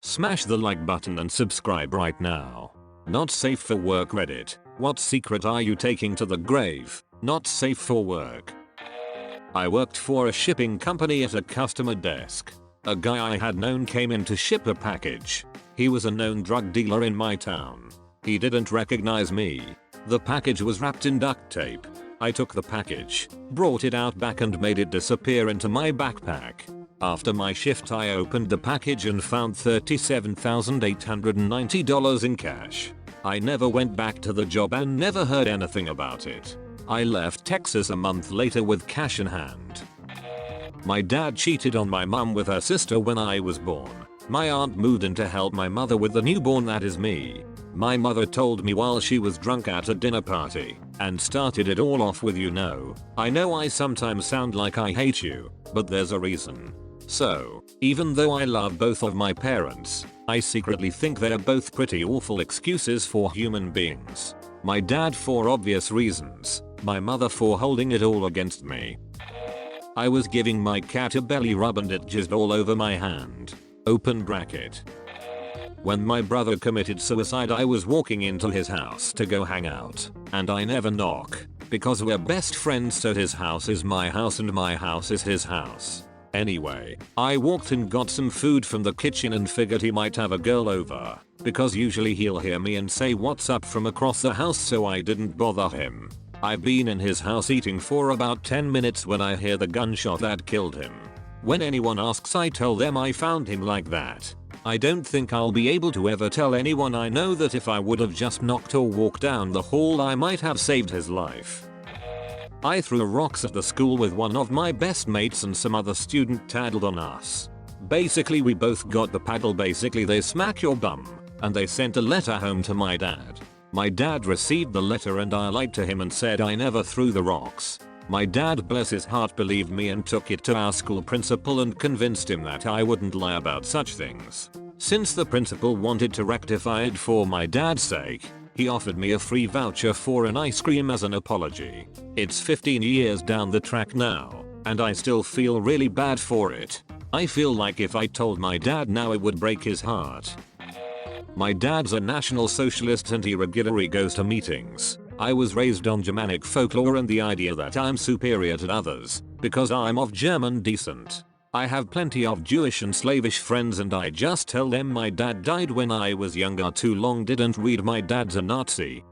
Smash the like button and subscribe right now. Not safe for work Reddit. What secret are you taking to the grave? Not safe for work. I worked for a shipping company at a customer desk. A guy I had known came in to ship a package. He was a known drug dealer in my town. He didn't recognize me. The package was wrapped in duct tape. I took the package, brought it out back and made it disappear into my backpack. After my shift I opened the package and found $37,890 in cash. I never went back to the job and never heard anything about it. I left Texas a month later with cash in hand. My dad cheated on my mum with her sister when I was born. My aunt moved in to help my mother with the newborn, that is me. My mother told me while she was drunk at a dinner party and started it all off with I know I sometimes sound like I hate you, but there's a reason. So, even though I love both of my parents, I secretly think they're both pretty awful excuses for human beings. My dad for obvious reasons, my mother for holding it all against me. I was giving my cat a belly rub and it jizzed all over my hand. Open bracket. When my brother committed suicide I was walking into his house to go hang out, and I never knock, because we're best friends so his house is my house and my house is his house. Anyway, I walked and got some food from the kitchen and figured he might have a girl over, because usually he'll hear me and say what's up from across the house, so I didn't bother him. I've been in his house eating for about 10 minutes when I hear the gunshot that killed him. When anyone asks I tell them I found him like that. I don't think I'll be able to ever tell anyone I know that if I would have just knocked or walked down the hall I might have saved his life. I threw rocks at the school with one of my best mates and some other student tattled on us. Basically we both got the paddle. Basically they smack your bum, and they sent a letter home to my dad. My dad received the letter and I lied to him and said I never threw the rocks. My dad, bless his heart, believed me and took it to our school principal and convinced him that I wouldn't lie about such things. Since the principal wanted to rectify it for my dad's sake, he offered me a free voucher for an ice cream as an apology. It's 15 years down the track now, and I still feel really bad for it. I feel like if I told my dad now it would break his heart. My dad's a National Socialist and he regularly goes to meetings. I was raised on Germanic folklore and the idea that I'm superior to others because I'm of German descent. I have plenty of Jewish and Slavish friends and I just tell them my dad died when I was younger. Too long didn't read my dad's a Nazi.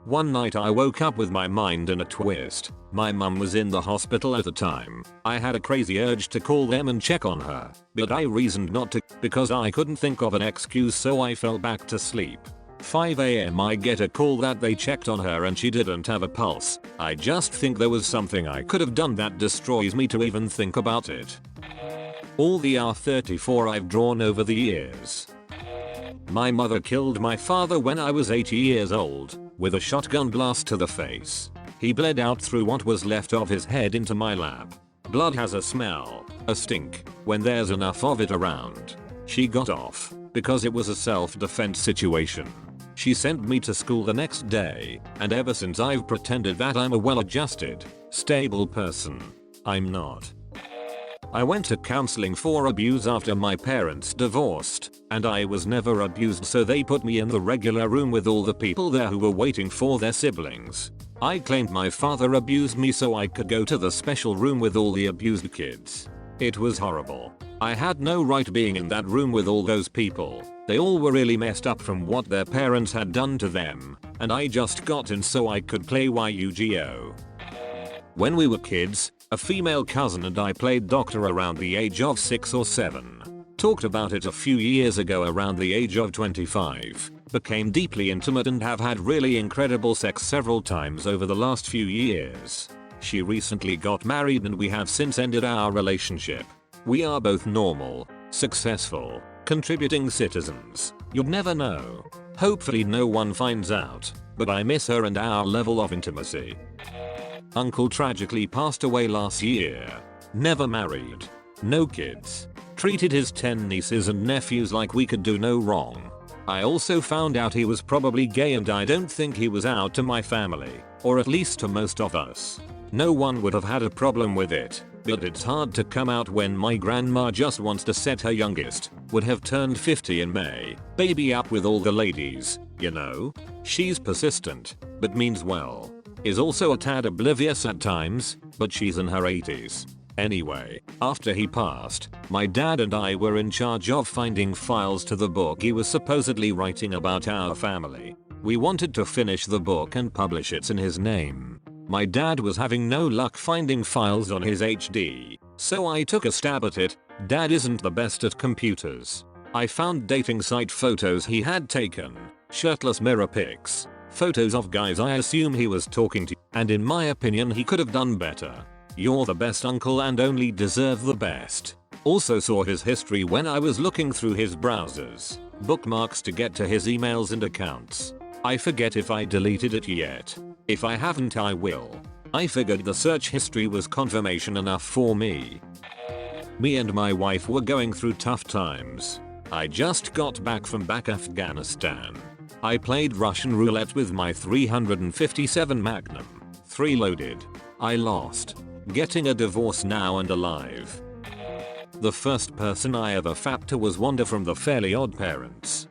One night I woke up with my mind in a twist. My mum was in the hospital at the time. I had a crazy urge to call them and check on her, but I reasoned not to because I couldn't think of an excuse, so I fell back to sleep. 5 AM I get a call that they checked on her and she didn't have a pulse. I just think there was something I could have done that destroys me to even think about it. All the R34 I've drawn over the years. My mother killed my father when I was 80 years old with a shotgun blast to the face. He bled out through what was left of his head into my lap. Blood has a smell, a stink, when there's enough of it around. She got off because it was a self-defense situation. She sent me to school the next day, and ever since I've pretended that I'm a well-adjusted, stable person. I'm not. I went to counseling for abuse after my parents divorced, and I was never abused, so they put me in the regular room with all the people there who were waiting for their siblings. I claimed my father abused me so I could go to the special room with all the abused kids. It was horrible. I had no right being in that room with all those people. They all were really messed up from what their parents had done to them, and I just got in so I could play Yu-Gi-Oh! When we were kids, a female cousin and I played doctor around the age of 6 or 7. Talked about it a few years ago around the age of 25. Became deeply intimate and have had really incredible sex several times over the last few years. She recently got married and we have since ended our relationship. We are both normal, successful, contributing citizens. You'd never know. Hopefully no one finds out, but I miss her and our level of intimacy. Uncle tragically passed away last year. Never married. No kids. Treated his 10 nieces and nephews like we could do no wrong. I also found out he was probably gay and I don't think he was out to my family, or at least to most of us. No one would have had a problem with it, but it's hard to come out when my grandma just wants to set her youngest, would have turned 50 in May, baby up with all the ladies, you know? She's persistent, but means well. Is also a tad oblivious at times, but she's in her 80s. Anyway, after he passed, my dad and I were in charge of finding files to the book he was supposedly writing about our family. We wanted to finish the book and publish it in his name. My dad was having no luck finding files on his HD, so I took a stab at it. Dad isn't the best at computers. I found dating site photos he had taken, shirtless mirror pics, photos of guys I assume he was talking to, and in my opinion he could have done better. You're the best uncle and only deserve the best. Also saw his history when I was looking through his browsers, bookmarks to get to his emails and accounts. I forget if I deleted it yet. If I haven't, I will. I figured the search history was confirmation enough for me. Me and my wife were going through tough times. I just got back from Afghanistan. I played Russian roulette with my 357 Magnum, 3 loaded. I lost. Getting a divorce now and alive. The first person I ever fapped to was Wanda from the Fairly Odd Parents.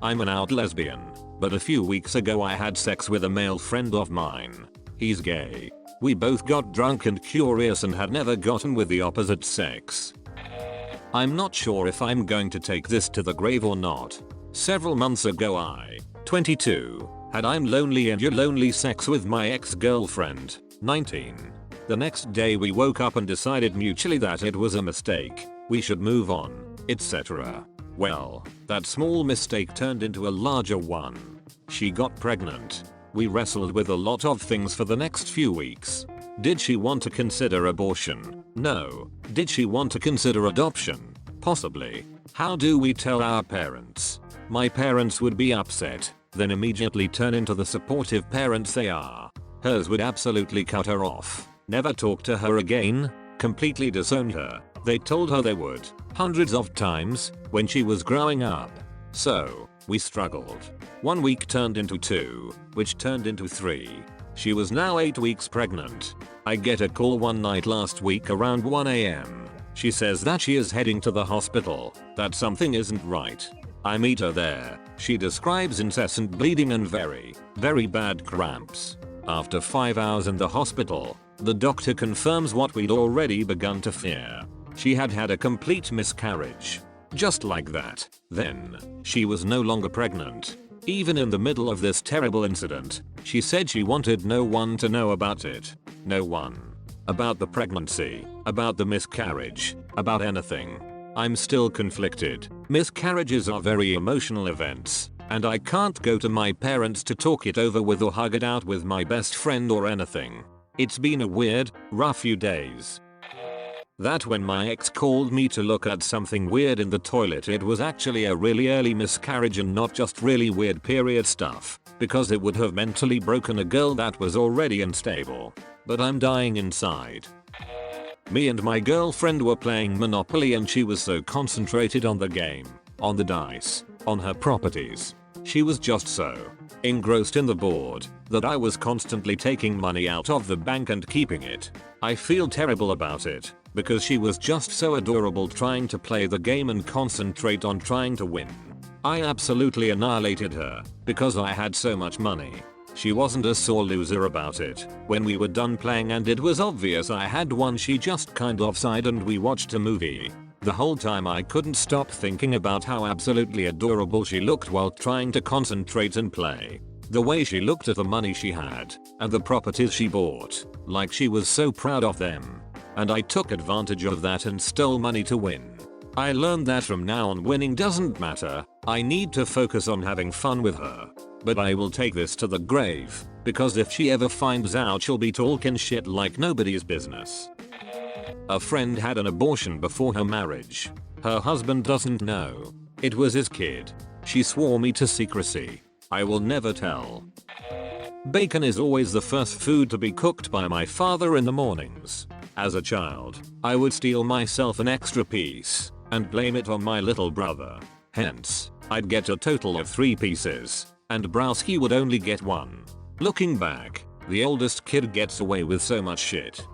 I'm an out lesbian, but a few weeks ago I had sex with a male friend of mine. He's gay. We both got drunk and curious and had never gotten with the opposite sex. I'm not sure if I'm going to take this to the grave or not. Several months ago I, 22, had I'm lonely and you're lonely sex with my ex-girlfriend, 19. The next day we woke up and decided mutually that it was a mistake, we should move on, etc. Well, that small mistake turned into a larger one. She got pregnant. We wrestled with a lot of things for the next few weeks. Did she want to consider abortion? No. Did she want to consider adoption? Possibly. How do we tell our parents? My parents would be upset, then immediately turn into the supportive parents they are. Hers would absolutely cut her off, never talk to her again, completely disown her. They told her they would, hundreds of times, when she was growing up. So, we struggled. 1 week turned into 2, which turned into 3. She was now 8 weeks pregnant. I get a call one night last week around 1 AM. She says that she is heading to the hospital, that something isn't right. I meet her there. She describes incessant bleeding and very, very bad cramps. After 5 hours in the hospital, the doctor confirms what we'd already begun to fear. She had had a complete miscarriage. Just like that. Then, she was no longer pregnant. Even in the middle of this terrible incident, she said she wanted no one to know about it. No one. About the pregnancy, about the miscarriage, about anything. I'm still conflicted. Miscarriages are very emotional events, and I can't go to my parents to talk it over with or hug it out with my best friend or anything. It's been a weird, rough few days. That when my ex called me to look at something weird in the toilet, it was actually a really early miscarriage and not just really weird period stuff, because it would have mentally broken a girl that was already unstable. But I'm dying inside. Me and my girlfriend were playing Monopoly and she was so concentrated on the game, on the dice, on her properties. She was just so engrossed in the board that I was constantly taking money out of the bank and keeping it. I feel terrible about it, because she was just so adorable trying to play the game and concentrate on trying to win. I absolutely annihilated her, because I had so much money. She wasn't a sore loser about it. When we were done playing and it was obvious I had won, she just kind of sighed and we watched a movie. The whole time I couldn't stop thinking about how absolutely adorable she looked while trying to concentrate and play. The way she looked at the money she had, and the properties she bought, like she was so proud of them. And I took advantage of that and stole money to win. I learned that from now on winning doesn't matter, I need to focus on having fun with her. But I will take this to the grave, because if she ever finds out she'll be talking shit like nobody's business. A friend had an abortion before her marriage. Her husband doesn't know. It was his kid. She swore me to secrecy. I will never tell. Bacon is always the first food to be cooked by my father in the mornings. As a child, I would steal myself an extra piece and blame it on my little brother. Hence, I'd get a total of 3 pieces, and Browski would only get 1. Looking back, The oldest kid gets away with so much shit.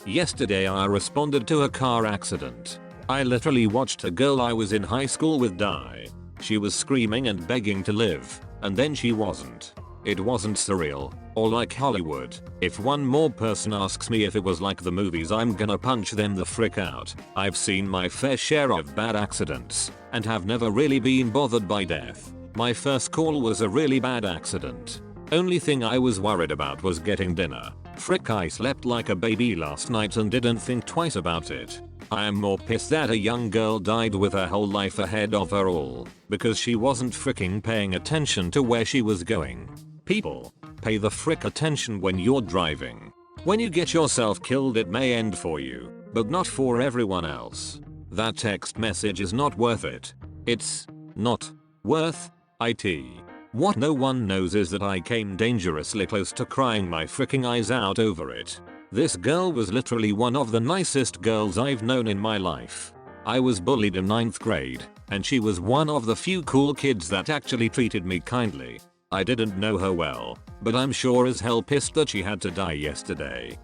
Yesterday I responded to a car accident. I literally watched a girl I was in high school with die. She was screaming and begging to live, and then she wasn't. It wasn't surreal, or like Hollywood. If one more person asks me if it was like the movies, I'm gonna punch them the frick out. I've seen my fair share of bad accidents, and have never really been bothered by death. My first call was a really bad accident. Only thing I was worried about was getting dinner. Frick, I slept like a baby last night and didn't think twice about it. I am more pissed that a young girl died with her whole life ahead of her all, because she wasn't fricking paying attention to where she was going. People, pay the frick attention when you're driving. When you get yourself killed it may end for you, but not for everyone else. That text message is not worth it. It's not worth it. What no one knows is that I came dangerously close to crying my fricking eyes out over it. This girl was literally one of the nicest girls I've known in my life. I was bullied in 9th grade, and she was one of the few cool kids that actually treated me kindly. I didn't know her well, but I'm sure as hell pissed that she had to die yesterday.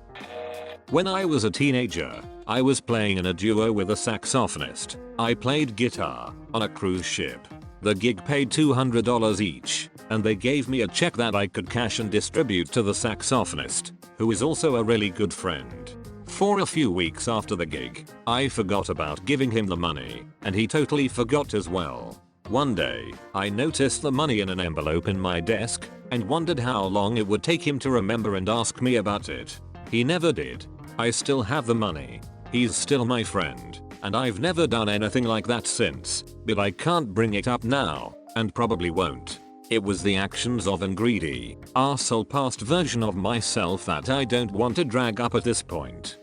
When I was a teenager, I was playing in a duo with a saxophonist. I played guitar on a cruise ship. The gig paid $200 each, and they gave me a check that I could cash and distribute to the saxophonist, who is also a really good friend. For a few weeks after the gig, I forgot about giving him the money, and he totally forgot as well. One day, I noticed the money in an envelope in my desk, and wondered how long it would take him to remember and ask me about it. He never did. I still have the money. He's still my friend, and I've never done anything like that since, but I can't bring it up now, and probably won't. It was the actions of an greedy, arsehole past version of myself that I don't want to drag up at this point.